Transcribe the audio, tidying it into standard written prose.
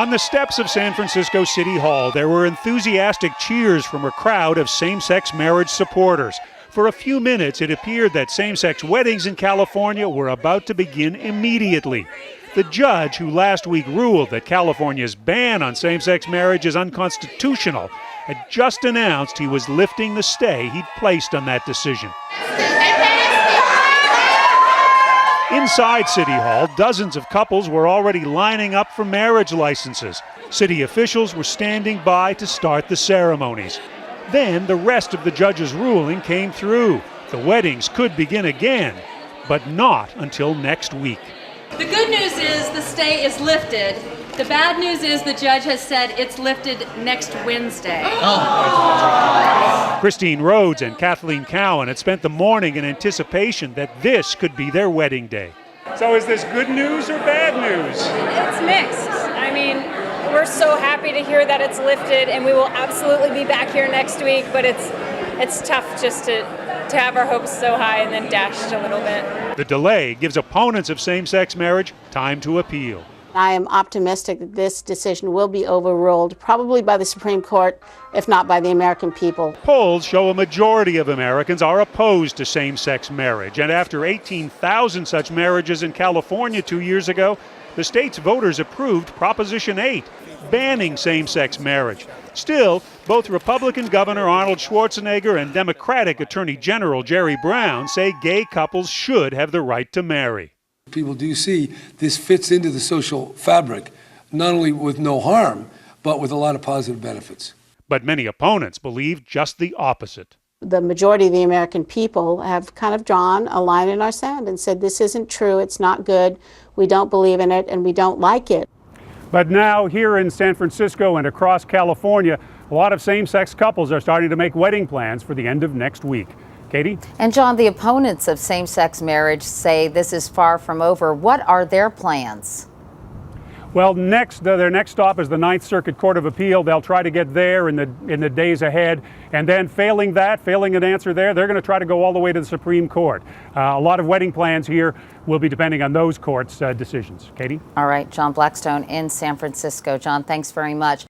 On the steps of San Francisco City Hall, there were enthusiastic cheers from a crowd of same-sex marriage supporters. For a few minutes, it appeared that same-sex weddings in California were about to begin immediately. The judge who last week ruled that California's ban on same-sex marriage is unconstitutional had just announced he was lifting the stay he'd placed on that decision. Inside City Hall, dozens of couples were already lining up for marriage licenses. City officials were standing by to start the ceremonies. Then the rest of the judge's ruling came through. The weddings could begin again, but not until next week. The good news is the stay is lifted. The bad news is the judge has said it's lifted next Wednesday. Christine Rhodes and Kathleen Cowan had spent the morning in anticipation that this could be their wedding day. So is this good news or bad news? It's mixed. I mean, we're so happy to hear that it's lifted, and we will absolutely be back here next week, but it's tough just to have our hopes so high and then dashed a little bit. The delay gives opponents of same-sex marriage time to appeal. I am optimistic that this decision will be overruled, probably by the Supreme Court, if not by the American people. Polls show a majority of Americans are opposed to same-sex marriage, and after 18,000 such marriages in California 2 years ago, the state's voters approved Proposition 8, banning same-sex marriage. Still, both Republican Governor Arnold Schwarzenegger and Democratic Attorney General Jerry Brown say gay couples should have the right to marry. People do see this fits into the social fabric, not only with no harm, but with a lot of positive benefits. But many opponents believe just the opposite. The majority of the American people have kind of drawn a line in our sand and said this isn't true, it's not good, we don't believe in it, and we don't like it. But now here in San Francisco and across California, a lot of same-sex couples are starting to make wedding plans for the end of next week. Katie? And John, the opponents of same-sex marriage say this is far from over. What are their plans? Well, their next stop is the Ninth Circuit Court of Appeal. They'll try to get there in the days ahead. And then failing an answer there, they're going to try to go all the way to the Supreme Court. A lot of wedding plans here will be depending on those courts' decisions. Katie? All right, John Blackstone in San Francisco. John, thanks very much.